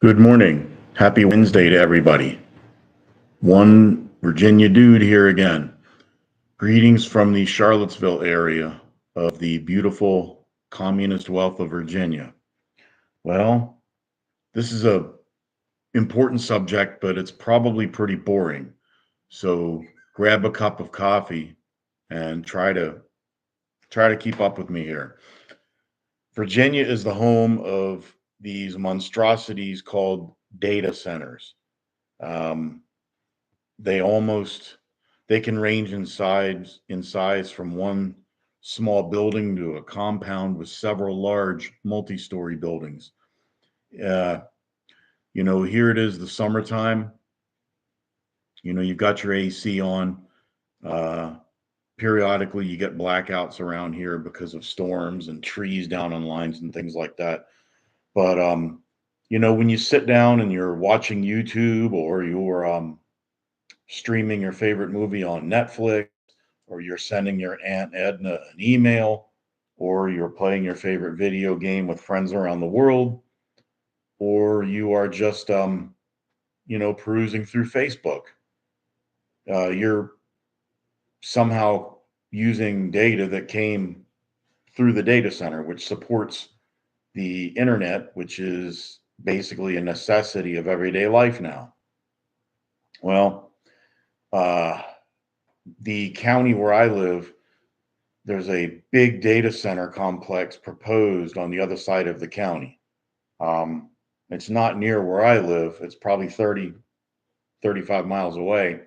Good morning. Happy Wednesday to everybody. One Virginia dude here again. Greetings from the Charlottesville area of the beautiful communist wealth of Virginia. Well, this is a important subject, but it's probably pretty boring. So grab a cup of coffee and try to keep up with me here. Virginia is the home of these monstrosities called data centers. Um, they almost they can range in size from one small building to a compound with several large multi-story buildings. Uh, here it is the summertime. You've got your AC on. Uh, Periodically, you get blackouts around here because of storms and trees down on lines and things like that. But when you sit down and you're watching YouTube or you're streaming your favorite movie on Netflix, or you're sending your Aunt Edna an email, or you're playing your favorite video game with friends around the world, or you are just, perusing through Facebook. You're somehow using data that came through the data center, which supports the internet, which is basically a necessity of everyday life now. Well, uh, the county where I live, there's a big data center complex proposed on the other side of the county. It's not near where I live. It's probably 30, 35 miles away,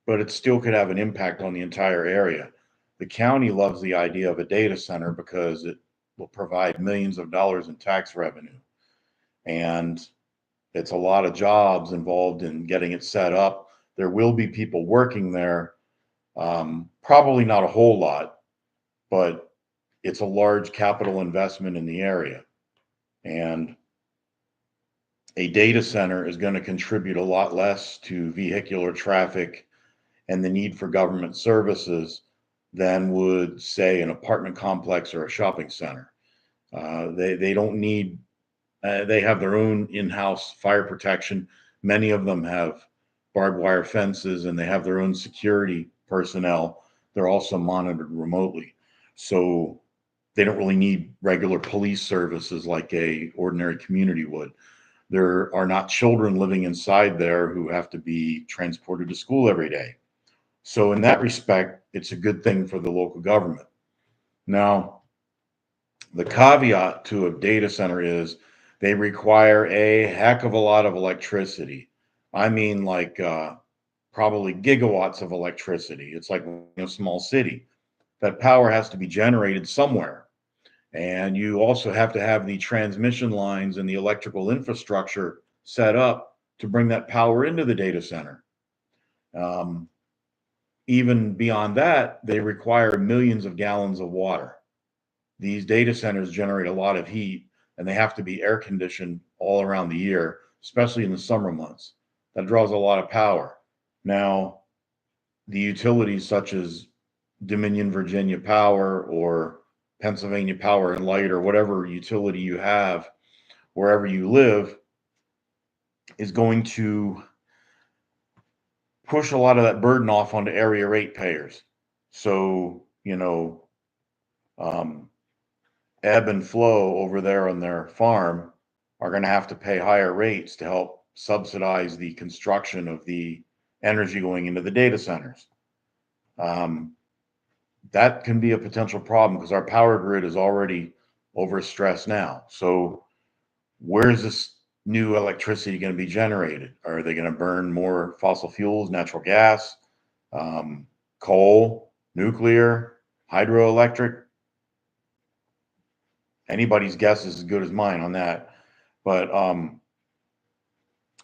but it still could have an impact on the entire area. The county loves the idea of a data center because it will provide millions of dollars in tax revenue. And it's a lot of jobs involved in getting it set up. There will be people working there, probably not a whole lot, but it's a large capital investment in the area. And a data center is going to contribute a lot less to vehicular traffic and the need for government services than would, say, an apartment complex or a shopping center. They don't need, they have their own in house fire protection. Many of them have barbed wire fences and they have their own security personnel. They're also monitored remotely. So they don't really need regular police services like a ordinary community would. There are not children living inside there who have to be transported to school every day. So in that respect, it's a good thing for the local government. Now, the caveat to a data center is they require a heck of a lot of electricity. I mean, like probably gigawatts of electricity. It's like a small city. That power has to be generated somewhere. And you also have to have the transmission lines and the electrical infrastructure set up to bring that power into the data center. Um, Even beyond that, they require millions of gallons of water. These data centers generate a lot of heat and they have to be air conditioned all around the year, especially in the summer months. That draws a lot of power. Now, the utilities such as Dominion Virginia Power or Pennsylvania Power and Light or whatever utility you have wherever you live is going to push a lot of that burden off onto area ratepayers. So, um, Ebb and Flow over there on their farm are going to have to pay higher rates to help subsidize the construction of the energy going into the data centers. Um, that can be a potential problem because our power grid is already overstressed now. So, where is this new electricity going to be generated? Are they going to burn more fossil fuels, natural gas, um, coal, nuclear, hydroelectric? Anybody's guess is as good as mine on that. But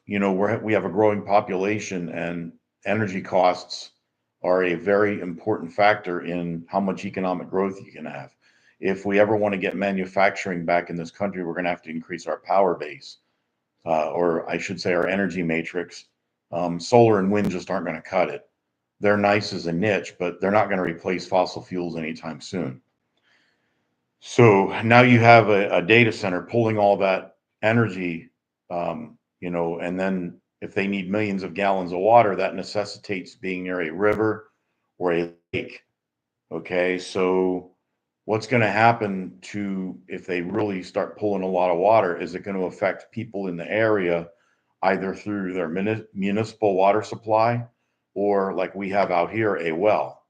we have a growing population, and energy costs are a very important factor in how much economic growth you can have. If we ever want to get manufacturing back in this country, we're going to have to increase our power base, or I should say, our energy matrix. Solar and wind just aren't going to cut it. They're nice as a niche, but they're not going to replace fossil fuels anytime soon. So now you have a data center pulling all that energy and then if they need millions of gallons of water, that necessitates being near a river or a lake. Okay, so what's going to happen to if they really start pulling a lot of water? Is it going to affect people in the area either through their municipal water supply or like we have out here, a well?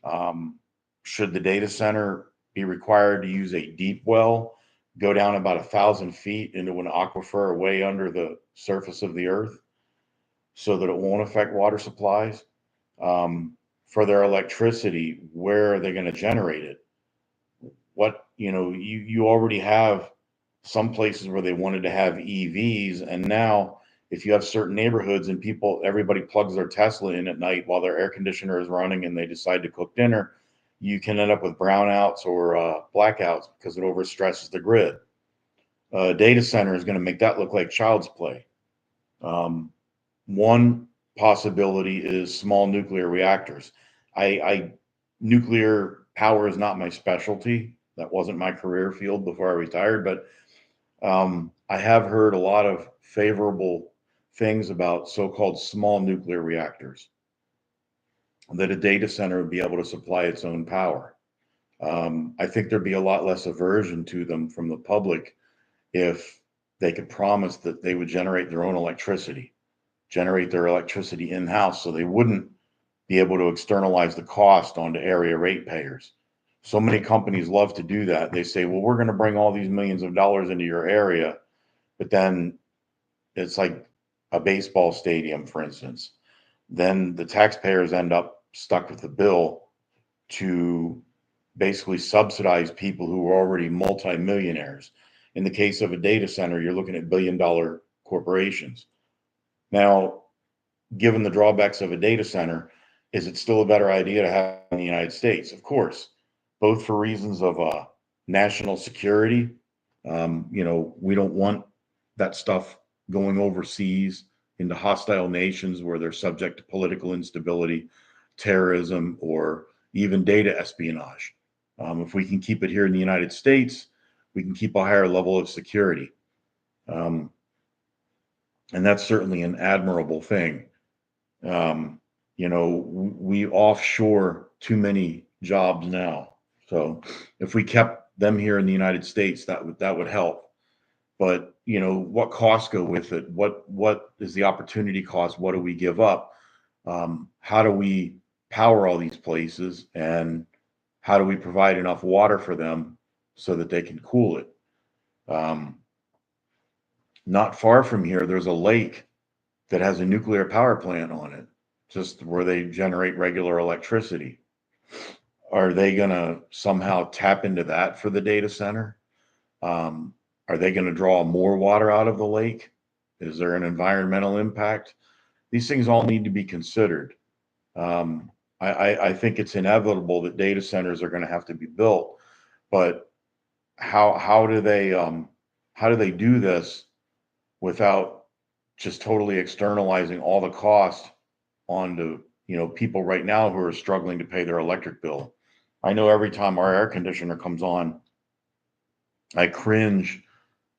Um, should the data center be required to use a deep well, go down about 1,000 feet into an aquifer way under the surface of the earth so that it won't affect water supplies? For their electricity, where are they going to generate it? You already have some places where they wanted to have EVs, and now if you have certain neighborhoods and everybody plugs their Tesla in at night while their air conditioner is running and they decide to cook dinner, you can end up with brownouts or blackouts because it overstresses the grid. Data center is going to make that look like child's play. One possibility is small nuclear reactors. I nuclear power is not my specialty. That wasn't my career field before I retired, but I have heard a lot of favorable things about so-called small nuclear reactors, that a data center would be able to supply its own power. I think there'd be a lot less aversion to them from the public if they could promise that they would generate their own electricity, generate their electricity in-house, so they wouldn't be able to externalize the cost onto area ratepayers. So many companies love to do that. They say, well, we're going to bring all these millions of dollars into your area, but then it's like a baseball stadium, for instance. Then the taxpayers end up stuck with the bill to basically subsidize people who are already multimillionaires. In the case of a data center, you're looking at billion-dollar corporations. Now, given the drawbacks of a data center, is it still a better idea to have in the United States? Of course, both for reasons of national security. We don't want that stuff going overseas into hostile nations where they're subject to political instability, terrorism, or even data espionage. If we can keep it here in the United States, we can keep a higher level of security. Um, and that's certainly an admirable thing. We offshore too many jobs now. So if we kept them here in the United States, that would help. But what costs go with it? What is the opportunity cost? What do we give up? How do we power all these places, and how do we provide enough water for them so that they can cool it? Um, Not far from here, there's a lake that has a nuclear power plant on it, just where they generate regular electricity. Are they going to somehow tap into that for the data center? Um, are they going to draw more water out of the lake? Is there an environmental impact? These things all need to be considered. I think it's inevitable that data centers are going to have to be built, but how do they do this without just totally externalizing all the cost onto people right now who are struggling to pay their electric bill? I know every time our air conditioner comes on, I cringe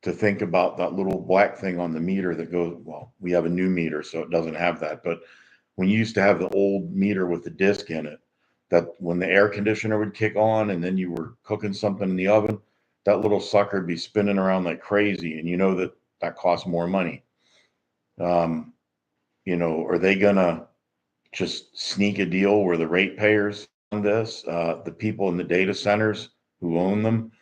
to think about that little black thing on the meter that goes, well, we have a new meter, so it doesn't have that. But when you used to have the old meter with the disc in it, that when the air conditioner would kick on and then you were cooking something in the oven, that little sucker would be spinning around like crazy. And that costs more money. Um, are they going to just sneak a deal where the ratepayers on this, the people in the data centers who own them,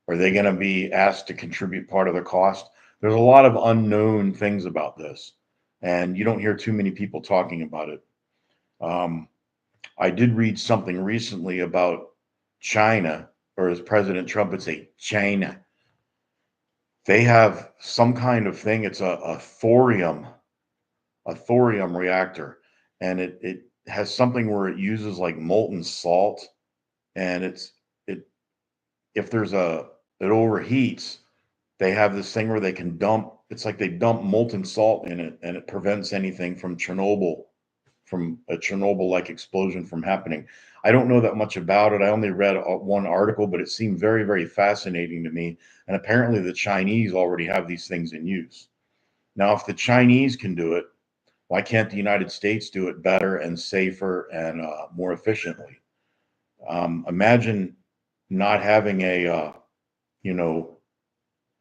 are they going to be asked to contribute part of the cost? There's a lot of unknown things about this, and you don't hear too many people talking about it. Um, I did read something recently about China, or as President Trump would say, China. They have some kind of thing. It's a thorium reactor, and it has something where it uses like molten salt, and it if there's it overheats, they have this thing where they can dump, it's like they dump molten salt in it, and it prevents anything from a Chernobyl like explosion from happening. I don't know that much about it. I only read one article, but it seemed very, very fascinating to me. And apparently the Chinese already have these things in use. Now, if the Chinese can do it, why can't the United States do it better and safer and more efficiently? Imagine not having you know,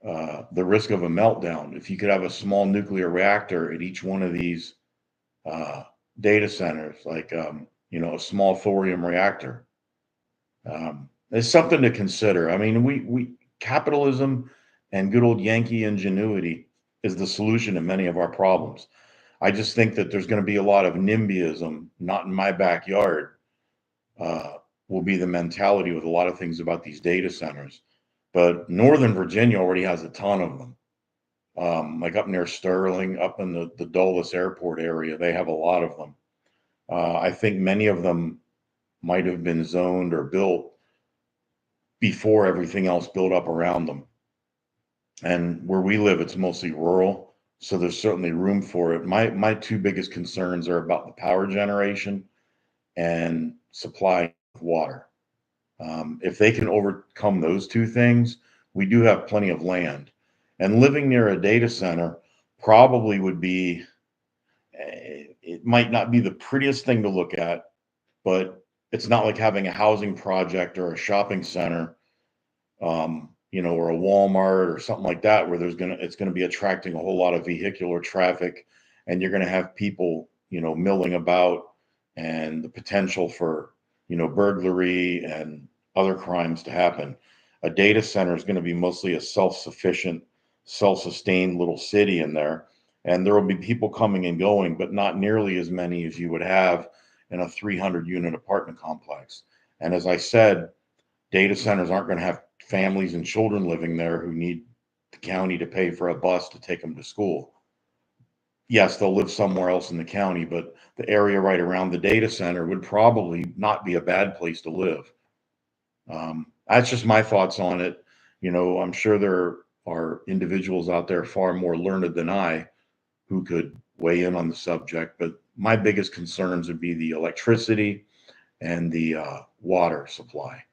the risk of a meltdown. If you could have a small nuclear reactor at each one of these uh, data centers, like a small thorium reactor. It's something to consider. I mean, we capitalism and good old Yankee ingenuity is the solution to many of our problems. I just think that there's going to be a lot of NIMBYism, not in my backyard, uh, will be the mentality with a lot of things about these data centers. But Northern Virginia already has a ton of them. Like up near Sterling, up in the Dulles Airport area, they have a lot of them. I think many of them might have been zoned or built before everything else built up around them. And where we live, it's mostly rural, so there's certainly room for it. My two biggest concerns are about the power generation and supply of water. If they can overcome those two things, we do have plenty of land. And living near a data center probably would be, it might not be the prettiest thing to look at, but it's not like having a housing project or a shopping center, or a Walmart or something like that, where it's gonna be attracting a whole lot of vehicular traffic, and you're gonna have people, milling about, and the potential for, burglary and other crimes to happen. A data center is going to be mostly a self-sufficient, self-sustained little city in there, and there will be people coming and going, but not nearly as many as you would have in a 300 unit apartment complex. And as I said, data centers aren't going to have families and children living there who need the county to pay for a bus to take them to school. Yes, they'll live somewhere else in the county, but the area right around the data center would probably not be a bad place to live. That's just my thoughts on it. I'm sure there are individuals out there far more learned than I who could weigh in on the subject, but my biggest concerns would be the electricity and the water supply.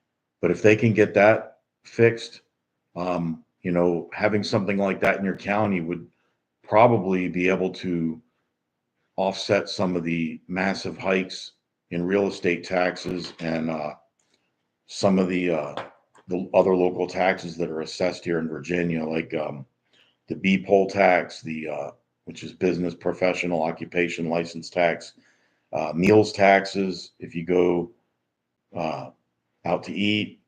But if they can get that fixed, having something like that in your county would probably be able to offset some of the massive hikes in real estate taxes and some of the other local taxes that are assessed here in Virginia, like the B poll tax, which is business professional occupation license tax, meals taxes if you go out to eat,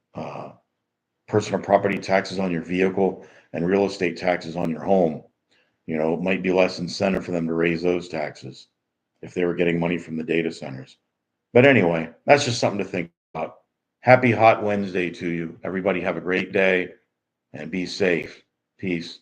personal property taxes on your vehicle, and real estate taxes on your home. It might be less incentive for them to raise those taxes if they were getting money from the data centers. But anyway, that's just something to think about. Happy Hot Wednesday to you. Everybody have a great day and be safe. Peace.